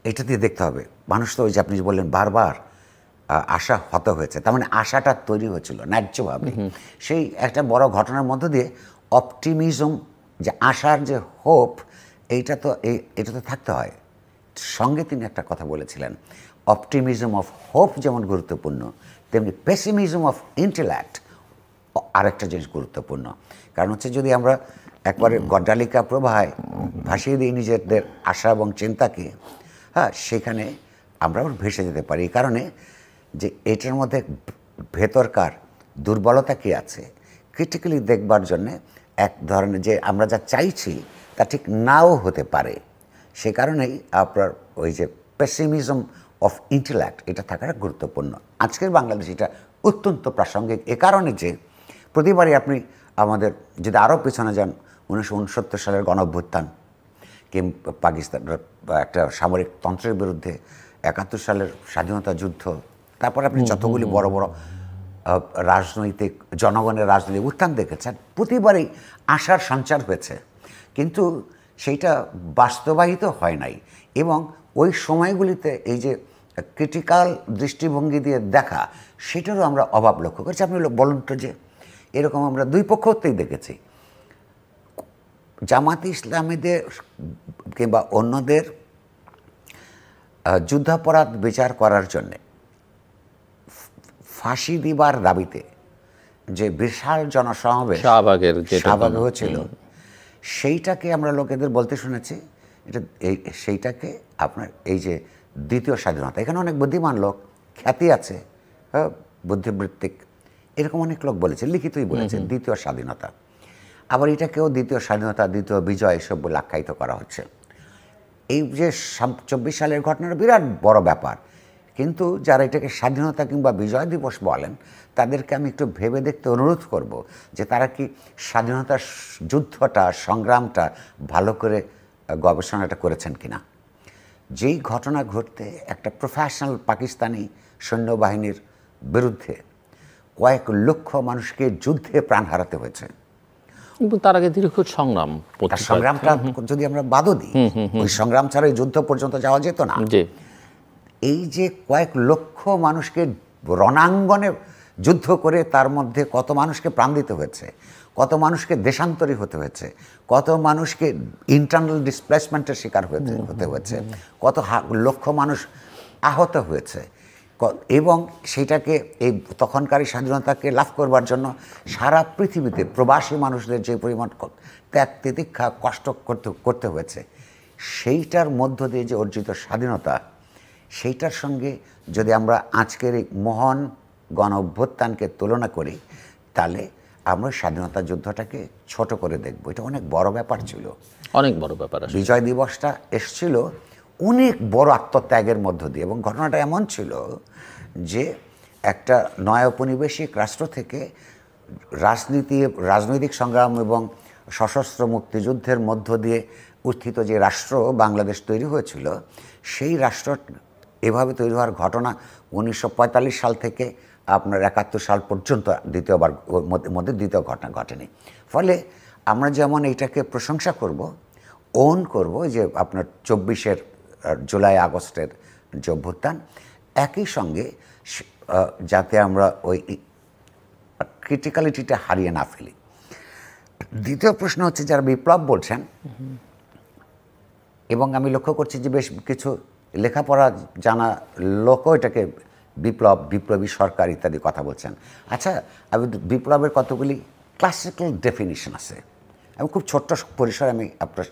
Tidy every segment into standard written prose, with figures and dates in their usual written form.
এটা দিয়ে দেখতে হবে। মানুষ তো ওই যে আপনি বললেন বারবার আশা হত হয়েছে, তার মানে আশাটা তৈরি হয়েছিল ন্যায্যভাবে। সেই একটা বড় ঘটনার মধ্য দিয়ে অপটিমিজম, যে আশার যে হোপ, এটা তো থাকতে হয়। সঙ্গে তিনি একটা কথা বলেছিলেন, অপটিমিজম অফ হোপ যেমন গুরুত্বপূর্ণ, তেমনি পেসিমিজম অফ ইন্টেলেক্ট আরেকটা জিনিস গুরুত্বপূর্ণ। কারণ হচ্ছে যদি আমরা একবারে গড্ডালিকা প্রবাহে ভাসিয়ে দিই নিজেদের আশা এবং চিন্তাকে, হ্যাঁ, সেখানে আমরা ভেসে যেতে পারি। এই কারণে যে এটার মধ্যে ভেতরকার দুর্বলতা কী আছে ক্রিটিক্যালি দেখবার জন্যে এক ধরনের যে আমরা যা চাইছি তা ঠিক নাও হতে পারে। সে কারণেই আপনার ওই যে পেসিমিজম অফ ইন্টেলেক্ট এটা থাকাটা গুরুত্বপূর্ণ। আজকের বাংলাদেশ এটা অত্যন্ত প্রাসঙ্গিক এ কারণে যে প্রতিবারই আপনি আমাদের যদি আরও পেছনে যান, 1969 সালের গণঅভ্যুত্থান, কিংবা পাকিস্তানের একটা সামরিক তন্ত্রের বিরুদ্ধে 71 সালের স্বাধীনতা যুদ্ধ, তারপরে আপনি যতগুলি বড় বড় রাজনৈতিক জনগণের রাজনৈতিক উত্থান দেখেছেন, প্রতিবারই আশার সঞ্চার হয়েছে, কিন্তু সেইটা বাস্তবায়িত হয় নাই। এবং ওই সময়গুলিতে এই যে ক্রিটিক্যাল দৃষ্টিভঙ্গি দিয়ে দেখা, সেটারও আমরা অভাব লক্ষ্য করছি। আপনি বলুন তো, যে এরকম আমরা দুই পক্ষতেই দেখেছি, জামাতে ইসলামীদের কিংবা অন্যদের যুদ্ধাপরাধ বিচার করার জন্যে ফাঁসি দিবার দাবিতে যে বিশাল জনসমাবেশ শাহবাগে হয়েছিল, সেইটাকে আমরা লোকেদের বলতে শুনেছি, সেইটাকে আপনার এই যে দ্বিতীয় স্বাধীনতা। এখানে অনেক বুদ্ধিমান লোক, খ্যাতি আছে, বুদ্ধিবৃত্তিক, এরকম অনেক লোক বলেছে, লিখিতই বলেছে দ্বিতীয় স্বাধীনতা। আবার এটাকেও দ্বিতীয় স্বাধীনতা, দ্বিতীয় বিজয় এসব বলে আখ্যায়িত করা হচ্ছে। এই যে 24 সালের ঘটনাটা বিরাট বড় ব্যাপার, কিন্তু যারা এটাকে স্বাধীনতা কিংবা বিজয় দিবস বলেন, তাদেরকে আমি একটু ভেবে দেখতে অনুরোধ করব যে তারা কি স্বাধীনতার যুদ্ধটা, সংগ্রামটা ভালো করে গবেষণাটা করেছেন কিনা। যেই ঘটনা ঘটতে একটা প্রফেশনাল পাকিস্তানি সৈন্যবাহিনীর বিরুদ্ধে কয়েক লক্ষ মানুষকে যুদ্ধে প্রাণ হারাতে হয়েছে, কিন্তু তার আগে দীর্ঘ সংগ্রামটা যদি আমরা বাদও দিই, ওই সংগ্রাম ছাড়া এই যুদ্ধ পর্যন্ত যাওয়া যেত না। এই যে কয়েক লক্ষ মানুষকে রণাঙ্গনে যুদ্ধ করে তার মধ্যে কত মানুষকে প্রাণ দিতে হয়েছে, কত মানুষকে দেশান্তরী হতে হয়েছে, কত মানুষকে ইন্টারনাল ডিসপ্লেসমেন্টের শিকার হতে হয়েছে, কত লক্ষ মানুষ আহত হয়েছে, এবং সেইটাকে এই তখনকারী স্বাধীনতাকে লাভ করবার জন্য সারা পৃথিবীতে প্রবাসী মানুষদের যে পরিমাণ ত্যাগ তিতিক্ষা কষ্ট করতে হয়েছে, সেইটার মধ্য দিয়ে যে অর্জিত স্বাধীনতা, সেইটার সঙ্গে যদি আমরা আজকের এই মহান গণ অভ্যুত্থানকে তুলনা করি, তাহলে আমরা স্বাধীনতা যুদ্ধটাকে ছোট করে দেখব। এটা অনেক বড় ব্যাপার ছিল, অনেক বড় ব্যাপার। বিজয় দিবসটা এসছিল অনেক বড় আত্মত্যাগের মধ্য দিয়ে, এবং ঘটনাটা এমন ছিল যে একটা নয় ঔপনিবেশিক রাষ্ট্র থেকে রাজনৈতিক সংগ্রাম এবং সশস্ত্র মুক্তিযুদ্ধের মধ্য দিয়ে উত্থিত যে রাষ্ট্র বাংলাদেশ তৈরি হয়েছিল, সেই রাষ্ট্র এভাবে তৈরি হওয়ার ঘটনা 1945 সাল থেকে আপনার 71 সাল পর্যন্ত দ্বিতীয়বার মধ্যে দ্বিতীয় ঘটনা ঘটেনি। ফলে আমরা যেমন এইটাকে প্রশংসা করব, ওন করব যে আপনার 24 জুলাই আগস্টের যে অভ্যুত্থান, একই সঙ্গে যাতে আমরা ওই ক্রিটিক্যালিটিটা হারিয়ে না ফেলি। দ্বিতীয় প্রশ্ন হচ্ছে, যারা বিপ্লব বলছেন, এবং আমি লক্ষ্য করছি যে বেশ কিছু লেখাপড়া জানা লোকও এটাকে বিপ্লব, বিপ্লবী সরকার ইত্যাদি কথা বলছেন। আচ্ছা, আমি বিপ্লবের কতগুলি ক্লাসিক্যাল ডেফিনিশন আছে, আমি খুব ছোট্ট পরিসরে আমি আপনার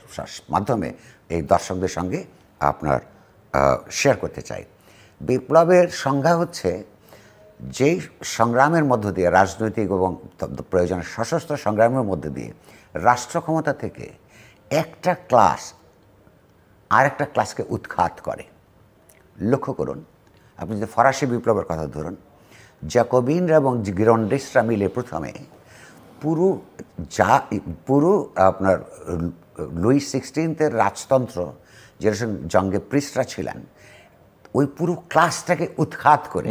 মাধ্যমে এই দর্শকদের সঙ্গে আপনার শেয়ার করতে চাই। বিপ্লবের সংজ্ঞা হচ্ছে যেই সংগ্রামের মধ্য দিয়ে, রাজনৈতিক এবং প্রয়োজনের সশস্ত্র সংগ্রামের মধ্যে দিয়ে রাষ্ট্র ক্ষমতা থেকে একটা ক্লাস আরেকটা ক্লাসকে উৎখাত করে। লক্ষ্য করুন, আপনি যদি ফরাসি বিপ্লবের কথা ধরুন, জ্যাকোবিনরা এবং গিরন্ডিস্টরা মিলে প্রথমে পুরো আপনার লুই 16 রাজতন্ত্র, যেটা জঙ্গে প্রিস্টরা ছিলেন, ওই পুরো ক্লাসটাকে উৎখাত করে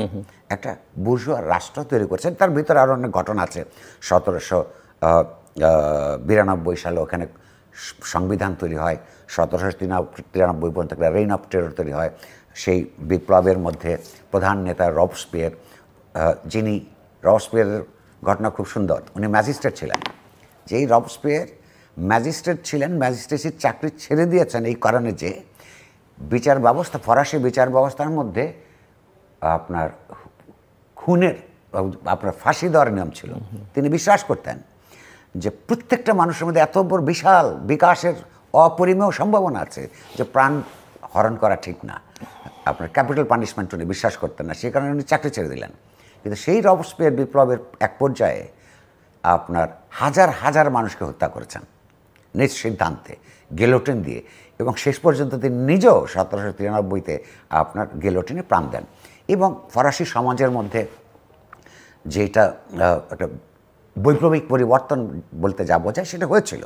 একটা বুর্জোয়া রাষ্ট্র তৈরি করেছেন। তার ভিতরে আরও অনেক ঘটনা আছে। 1792 সালে ওখানে সংবিধান তৈরি হয়, 1793 পর্যন্ত একটা রেইন অফ টেরর তৈরি হয়। সেই বিপ্লবের মধ্যে প্রধান নেতা রবস্পিয়ার, যিনি রবস্পিয়ারের ঘটনা খুব সুন্দর, উনি ম্যাজিস্ট্রেট ছিলেন। যেই রবস্পিয়ার ম্যাজিস্ট্রেট ছিলেন, ম্যাজিস্ট্রেসির চাকরি ছেড়ে দিয়েছেন এই কারণে যে বিচার ব্যবস্থা, ফরাসি বিচার ব্যবস্থার মধ্যে আপনার খুনের, আপনার ফাঁসি দেওয়ার নিয়ম ছিল। তিনি বিশ্বাস করতেন যে প্রত্যেকটা মানুষের মধ্যে এত বড় বিশাল বিকাশের অপরিমেয় সম্ভাবনা আছে যে প্রাণ হরণ করা ঠিক না, আপনার ক্যাপিটাল পানিশমেন্ট উনি বিশ্বাস করতেন না, সেই কারণে উনি চাকরি ছেড়ে দিলেন। কিন্তু সেই রবস্পিয়ার বিপ্লবের এক পর্যায়ে আপনার হাজার হাজার মানুষকে হত্যা করেছেন নিজ সিদ্ধান্তে, গেলোটিন দিয়ে, এবং শেষ পর্যন্ত তিনি নিজেও 1793-তে আপনার গেলোটিনে প্রাণ দেন। এবং ফরাসি সমাজের মধ্যে যেটা একটা বৈপ্লবিক পরিবর্তন বলতে যা বোঝায় সেটা হয়েছিল।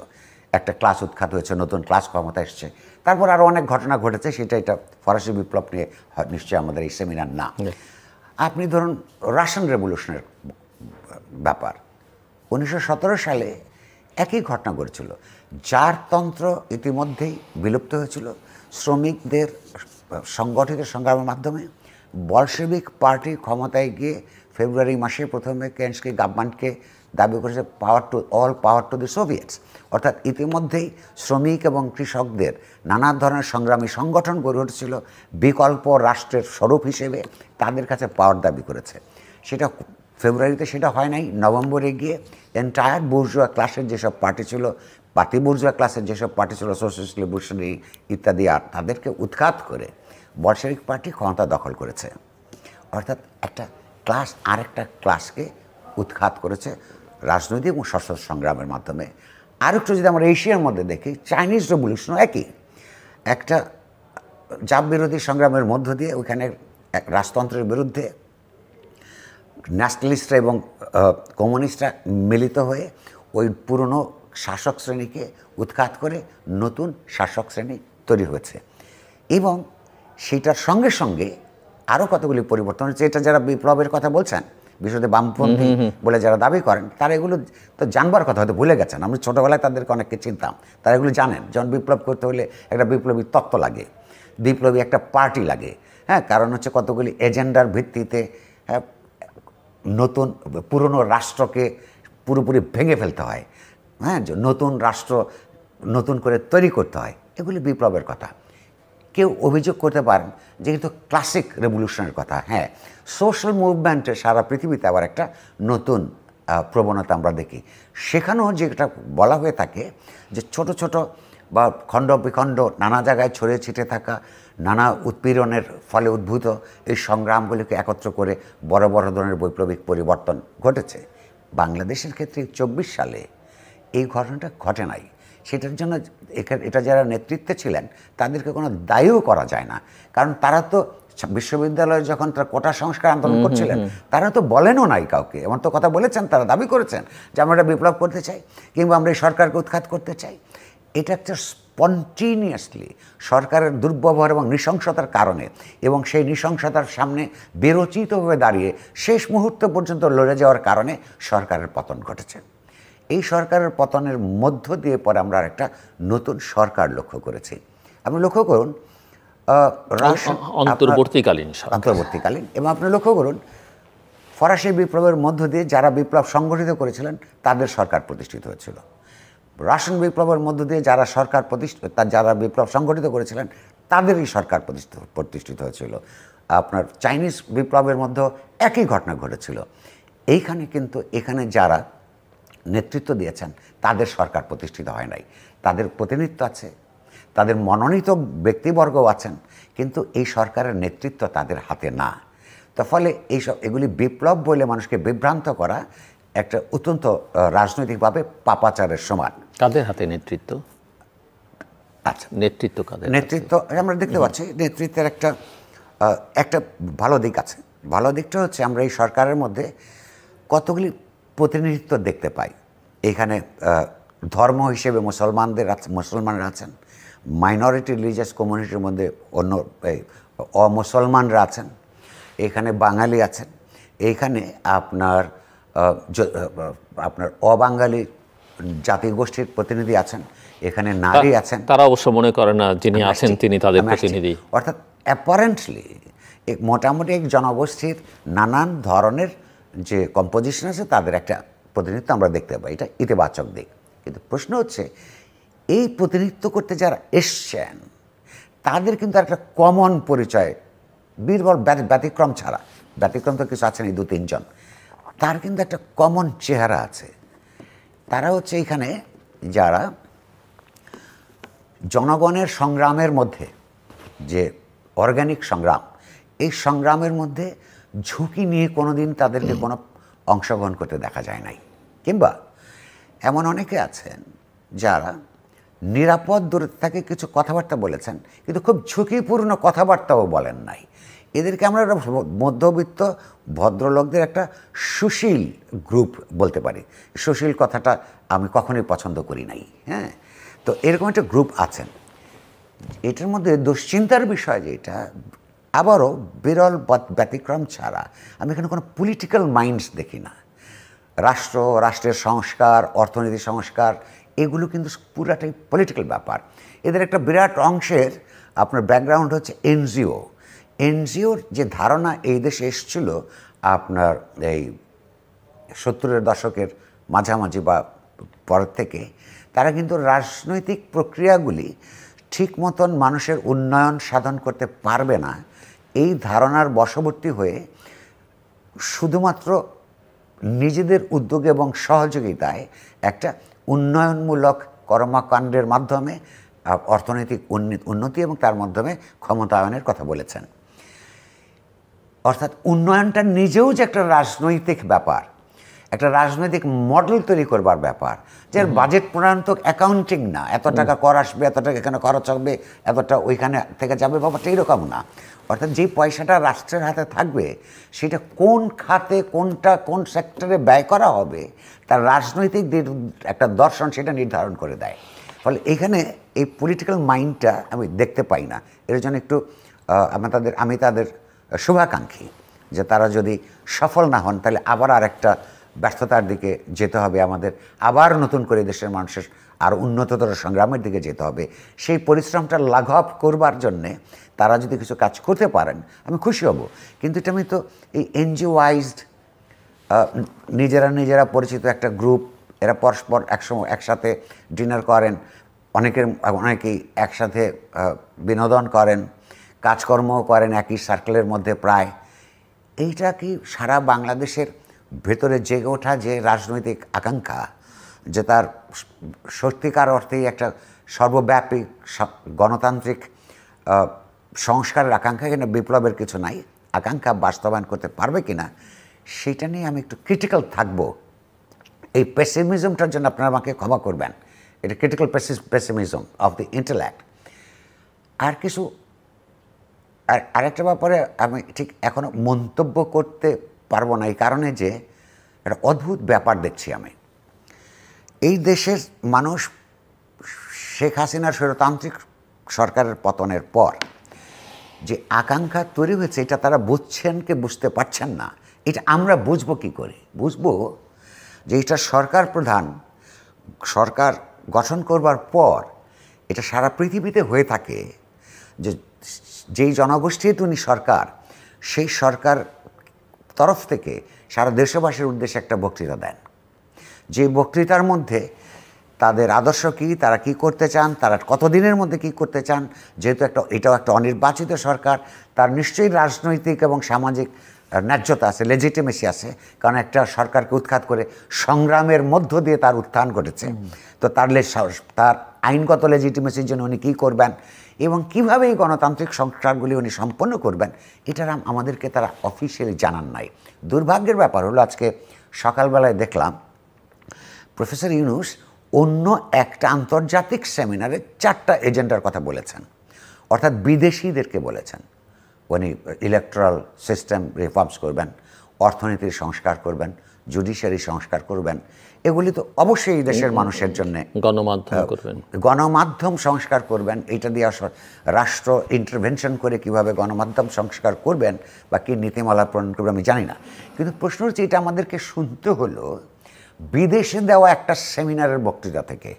একটা ক্লাস উৎখাত হয়েছে, নতুন ক্লাস ক্ষমতা এসছে, তারপর আরও অনেক ঘটনা ঘটেছে, সেটা এটা ফরাসি বিপ্লব নিয়ে নিশ্চয়ই আমাদের এই সেমিনার না। আপনি ধরুন রাশিয়ান রেভলিউশনের ব্যাপার, 1917 সালে একই ঘটনা ঘটেছিল। জারতন্ত্র ইতিমধ্যেই বিলুপ্ত হয়েছিল, শ্রমিকদের সংগঠিত সংগ্রামের মাধ্যমে বলশেভিক পার্টি ক্ষমতায় গিয়ে ফেব্রুয়ারি মাসে প্রথমে কেনস্কি গভর্নমেন্টকে দাবি করেছে অল পাওয়ার টু দি সোভিয়েটস, অর্থাৎ ইতিমধ্যেই শ্রমিক এবং কৃষকদের নানা ধরনের সংগ্রামী সংগঠন গড়ে উঠেছিল, বিকল্প রাষ্ট্রের স্বরূপ হিসেবে তাদের কাছে পাওয়ার দাবি করেছে। সেটা ফেব্রুয়ারিতে সেটা হয় নাই, নভেম্বরে গিয়ে এন্টায়ার বুর্জোয়া ক্লাসের যেসব পার্টি ছিল, পাতি বুর্জোয়া ক্লাসের যেসব পার্টি ছিল, সোশ্যালিস্ট রিভলিউশনারি ইত্যাদি, আর তাদেরকে উৎখাত করে বলশেভিক পার্টি ক্ষমতা দখল করেছে। অর্থাৎ একটা ক্লাস আরেকটা ক্লাসকে উৎখাত করেছে রাজনৈতিক এবং সশস্ত্র সংগ্রামের মাধ্যমে। আরেকটু যদি আমরা এশিয়ার মধ্যে দেখি, চাইনিজ রেভলিউশনও একই, একটা জাপ বিরোধী সংগ্রামের মধ্য দিয়ে ওইখানে এক রাজতন্ত্রের বিরুদ্ধে ন্যাশনালিস্টরা এবং কমিউনিস্টরা মিলিত হয়ে ওই পুরনো শাসক শ্রেণীকে উৎখাত করে নতুন শাসক শ্রেণী তৈরি হয়েছে। এবং সেটার সঙ্গে সঙ্গে আরও কতগুলি পরিবর্তন হচ্ছে। এটা যারা বিপ্লবের কথা বলছেন, বিশেষত বামপন্থী বলে যারা দাবি করেন, তারা এগুলো তো জানবার কথা হয়তো ভুলে গেছেন। আমরা ছোটোবেলায় তাদেরকে অনেককে চিনতাম, তারা এগুলো জানেন। যখন বিপ্লব করতে হলে একটা বিপ্লবী তত্ত্ব লাগে, বিপ্লবী একটা পার্টি লাগে, হ্যাঁ, কারণ হচ্ছে কতগুলি এজেন্ডার ভিত্তিতে নতুন পুরনো রাষ্ট্রকে পুরোপুরি ভেঙে ফেলতে হয়, হ্যাঁ, নতুন রাষ্ট্র নতুন করে তৈরি করতে হয়, এগুলি বিপ্লবের কথা। কেউ অভিযোগ করতে পারেন যে কিন্তু ক্লাসিক রেভলিউশনের কথা। হ্যাঁ, সোশ্যাল মুভমেন্টে সারা পৃথিবীতে আবার একটা নতুন প্রবণতা আমরা দেখি। সেখানেও যেটা বলা হয়ে থাকে যে ছোট ছোট বা খণ্ড বিখণ্ড নানা জায়গায় ছড়িয়ে ছিটে থাকা নানা উৎপীড়নের ফলে উদ্ভূত এই সংগ্রামগুলিকে একত্র করে বড় বড় ধরনের বৈপ্লবিক পরিবর্তন ঘটেছে। বাংলাদেশের ক্ষেত্রে 24 সালে এই ঘটনাটা ঘটে নাই। সেটার জন্য এটা যারা নেতৃত্বে ছিলেন তাদেরকে কোনো দায়ীও করা যায় না, কারণ তারা তো বিশ্ববিদ্যালয়ে যখন তারা কোটা সংস্কার আন্দোলন করছিলেন তারা তো বলেনও নাই কাউকে, এমন তো কথা বলেছেন, তারা দাবি করেছেন যে আমরা একটা বিপ্লব করতে চাই কিংবা আমরা এই সরকারকে উৎখাত করতে চাই। এটা একটা স্পন্টিনিয়াসলি সরকারের দুর্ব্যবহার এবং নৃশংসতার কারণে এবং সেই নৃশংসতার সামনে বিরচিতভাবে দাঁড়িয়ে শেষ মুহূর্ত পর্যন্ত লড়ে যাওয়ার কারণে সরকারের পতন ঘটেছে। এই সরকারের পতনের মধ্য দিয়ে পরে আমরা একটা নতুন সরকার লক্ষ্য করেছি। আপনি লক্ষ্য করুন অন্তর্বর্তীকালীন, এবং আপনি লক্ষ্য করুন ফরাসি বিপ্লবের মধ্য দিয়ে যারা বিপ্লব সংগঠিত করেছিলেন তাদের সরকার প্রতিষ্ঠিত হয়েছিল। রাশিয়ান বিপ্লবের মধ্য দিয়ে যারা বিপ্লব সংগঠিত করেছিলেন তাদেরই সরকার প্রতিষ্ঠিত হয়েছিল। আপনার চাইনিজ বিপ্লবের মধ্যে একই ঘটনা ঘটেছিল। এখানে যারা নেতৃত্ব দিয়েছেন তাদের সরকার প্রতিষ্ঠিত হয় নাই, তাদের প্রতিনিধিত্ব আছে, তাদের মনোনীত ব্যক্তিবর্গও আছেন, কিন্তু এই সরকারের নেতৃত্ব তাদের হাতে না। তো ফলে এগুলি বিপ্লব বলে মানুষকে বিভ্রান্ত করা একটা অত্যন্ত রাজনৈতিকভাবে পাপাচারের সমান। কাদের হাতে নেতৃত্ব? আচ্ছা, নেতৃত্ব আমরা দেখতে পাচ্ছি নেতৃত্বের একটা ভালো দিক আছে। ভালো দিকটা হচ্ছে আমরা এই সরকারের মধ্যে কতগুলি প্রতিনিধিত্ব দেখতে পাই। এখানে ধর্ম হিসেবে মুসলমানরা আছেন, মাইনরিটি রিলিজিয়াস কমিউনিটির মধ্যে অন্য অমুসলমানরা আছেন, এখানে বাঙালি আছেন, এইখানে আপনার অবাঙালি জাতিগোষ্ঠীর প্রতিনিধি আছেন, এখানে নারী আছেন। তারা অবশ্য মনে করে না যিনি আছেন তিনি তাদের প্রতিনিধি। অর্থাৎ অ্যাপারেন্টলি মোটামুটি এক জনগোষ্ঠীর নানান ধরনের যে কম্পোজিশন আছে তাদের একটা প্রতিনিধিত্ব আমরা দেখতে পাই, এটা ইতিবাচক দিক। কিন্তু প্রশ্ন হচ্ছে এই প্রতিনিধিত্ব করতে যারা এসছেন তাদের কিন্তু একটা কমন পরিচয়, বীরবল ব্যতিক্রম ছাড়া, ব্যতিক্রম তো কিছু আছেন এই 2-3 জন, তার কিন্তু একটা কমন চেহারা আছে। তারা হচ্ছে এখানে যারা জনগণের সংগ্রামের মধ্যে যে অর্গানিক সংগ্রাম, এই সংগ্রামের মধ্যে ঝুঁকি নিয়ে কোনোদিন তাদেরকে কোনো অংশগ্রহণ করতে দেখা যায় নাই। কিংবা এমন অনেকে আছেন যারা নিরাপদ দূরে থেকে কিছু কথাবার্তা বলেছেন কিন্তু খুব ঝুঁকিপূর্ণ কথাবার্তাও বলেন নাই। এদেরকে আমরা একটা মধ্যবিত্ত ভদ্রলোকদের একটা সুশীল গ্রুপ বলতে পারি। সুশীল কথাটা আমি কখনোই পছন্দ করি নাই। হ্যাঁ, তো এরকম একটা গ্রুপ আছেন। এটার মধ্যে দুশ্চিন্তার বিষয় যেটা, আবারও বিরল ব্যতিক্রম ছাড়া আমি এখানে কোনো পলিটিক্যাল মাইন্ডস দেখি না। রাষ্ট্রের সংস্কার, অর্থনীতি সংস্কার, এগুলো কিন্তু পুরাটাই পলিটিক্যাল ব্যাপার। এদের একটা বিরাট অংশের আপনার ব্যাকগ্রাউন্ড হচ্ছে এনজিওর যে ধারণা এই দেশে এসেছিল আপনার এই 70-এর দশকের মাঝামাঝি বা পরের থেকে, তারা কিন্তু রাজনৈতিক প্রক্রিয়াগুলি ঠিক মতন মানুষের উন্নয়ন সাধন করতে পারবে না এই ধারণার বশবর্তী হয়ে শুধুমাত্র নিজেদের উদ্যোগে এবং সহযোগিতায় একটা উন্নয়নমূলক কর্মকাণ্ডের মাধ্যমে অর্থনৈতিক উন্নতি এবং তার মাধ্যমে ক্ষমতায়নের কথা বলেছেন। অর্থাৎ উন্নয়নটা নিজেও যে একটা রাজনৈতিক ব্যাপার, একটা রাজনৈতিক মডেল তৈরি করবার ব্যাপার, যে বাজেট প্রণয়ন তো অ্যাকাউন্টিং না, এত টাকা কর আসবে, এত টাকা এখানে খরচ হবে, এতটা ওইখানে থেকে যাবে, ব্যাপারটা এরকম না। অর্থাৎ যেই পয়সাটা রাষ্ট্রের হাতে থাকবে সেটা কোন খাতে কোন সেক্টরে ব্যয় করা হবে তার রাজনৈতিক একটা দর্শন সেটা নির্ধারণ করে দেয়। ফলে এখানে এই পলিটিক্যাল মাইন্ডটা আমি দেখতে পাই না। এর জন্য একটু আমি তাদের শুভাকাঙ্ক্ষী যে তারা যদি সফল না হন তাহলে আবার আরেকটা ব্যর্থতার দিকে যেতে হবে আমাদের, আবার নতুন করে দেশের মানুষের আরও উন্নততর সংগ্রামের দিকে যেতে হবে। সেই পরিশ্রমটা লাঘব করবার জন্যে তারা যদি কিছু কাজ করতে পারেন আমি খুশি হব। কিন্তু এটা আমি তো এই এনজিওয়াইজড নিজেরা পরিচিত একটা গ্রুপ, এরা পরস্পর একসাথে ডিনার করেন, অনেকেই একসাথে বিনোদন করেন, কাজকর্মও করেন একই সার্কেলের মধ্যে প্রায়। এইটা কি সারা বাংলাদেশের ভেতরে জেগে ওঠা যে রাজনৈতিক আকাঙ্ক্ষা, যে তার সত্যিকার অর্থেই একটা সর্বব্যাপী গণতান্ত্রিক সংস্কারের আকাঙ্ক্ষা, কিনা বিপ্লবের কিছু নাই, আকাঙ্ক্ষা বাস্তবায়ন করতে পারবে কিনা সেটা নিয়ে আমি একটু ক্রিটিক্যাল থাকব। এই পেসিমিজমটার জন্য আপনারা আমাকে ক্ষমা করবেন, এটা critical pessimism of the intellect. আর কিছু আরেকটা ব্যাপারে আমি ঠিক এখনও মন্তব্য করতে পারবো না, এই কারণে যে একটা অদ্ভুত ব্যাপার দেখছি আমি। এই দেশের মানুষ শেখ হাসিনার স্বৈরতান্ত্রিক সরকারের পতনের পর যে আকাঙ্ক্ষা তৈরি হয়েছে এটা তারা বুঝছেন কি বুঝতে পারছেন না, এটা আমরা বুঝবো কী করে? বুঝবো যে এটা সরকার প্রধান সরকার গঠন করবার পর এটা সারা পৃথিবীতে হয়ে থাকে যে যেই জনগোষ্ঠীর উনি সরকার, সেই সরকার তরফ থেকে সারা দেশবাসীর উদ্দেশ্যে একটা বক্তৃতা দেন, যে বক্তৃতার মধ্যে তাদের আদর্শ কী, তারা কি করতে চান, তারা কতদিনের মধ্যে কি করতে চান। যেহেতু এটাও একটা অনির্বাচিত সরকার, তার নিশ্চয়ই রাজনৈতিক এবং সামাজিক ন্যায্যতা আছে, লেজিটিমেসি আছে, কারণ একটা সরকারকে উৎখাত করে সংগ্রামের মধ্য দিয়ে তার উত্থান ঘটেছে। তো তার আইনগত লেজিটিমেসির জন্য উনি কী করবেন এবং কীভাবে এই গণতান্ত্রিক সংস্কারগুলি উনি সম্পন্ন করবেন, এটার আমাদেরকে তারা অফিসিয়ালি জানান নাই। দুর্ভাগ্যের ব্যাপার হলো আজকে সকালবেলায় দেখলাম প্রফেসর ইউনূস অন্য একটা আন্তর্জাতিক সেমিনারে 4টা এজেন্ডার কথা বলেছেন, অর্থাৎ বিদেশিদেরকে বলেছেন উনি ইলেকট্রাল সিস্টেম রিফর্মস করবেন, অর্থনীতির সংস্কার করবেন, জুডিশিয়ারি সংস্কার করবেন। এগুলি তো অবশ্যই দেশের মানুষের জন্যে। গণমাধ্যম সংস্কার করবেন, এইটা দিয়ে রাষ্ট্র ইন্টারভেনশন করে কিভাবে গণমাধ্যম সংস্কার করবেন বা কী নীতিমালা প্রণয়ন করবেন আমি জানি না। কিন্তু প্রশ্ন হচ্ছে এটা আমাদেরকে শুনতে হলো বিদেশে দেওয়া একটা সেমিনারের বক্তৃতা থেকে।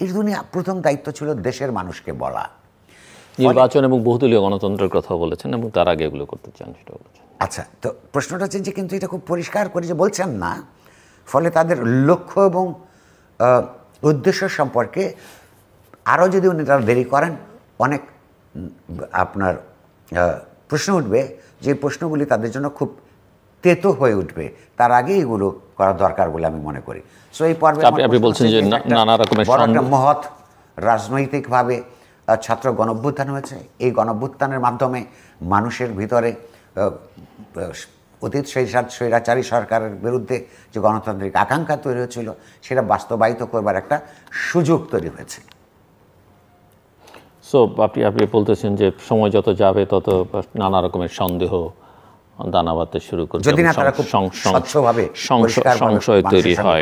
এর জন্য প্রথম দায়িত্ব ছিল দেশের মানুষকে বলা। নির্বাচন এবং বহুদলীয় গণতন্ত্রের কথা বলেছেন এবং তার আগে এগুলো করতে চান সেটা বলেছেন। আচ্ছা, তো প্রশ্নটা হচ্ছে যে কিন্তু এটা খুব পরিষ্কার করে যে বলছেন না, ফলে তাদের লক্ষ্য এবং উদ্দেশ্য সম্পর্কে আরও যদি উনি তারা দেরি করেন অনেক আপনার প্রশ্ন উঠবে, যে প্রশ্নগুলি তাদের জন্য খুব তেতো হয়ে উঠবে। তার আগে এগুলো করা দরকার বলে আমি মনে করি। সো এই পর্বে আপনি বলছেন যে নানা রকমের বড় একটা মহৎ রাজনৈতিকভাবে ছাত্র গণঅভ্যুত্থান হয়েছে। এই গণঅভ্যুত্থানের মাধ্যমে মানুষের ভিতরে অতীত স্বৈরাচারী সরকারের বিরুদ্ধে যে গণতান্ত্রিক আকাঙ্ক্ষা তৈরি হয়েছিল সেটা বাস্তবায়িত করবার একটা সুযোগ তৈরি হয়েছে। সো আপনি বলতেছেন যে সময় যত যাবে তত নানা রকমের সন্দেহ দানা বাঁধতে শুরু করবে, যদি না তারা খুব স্বচ্ছভাবে সংশয় তৈরি হয়।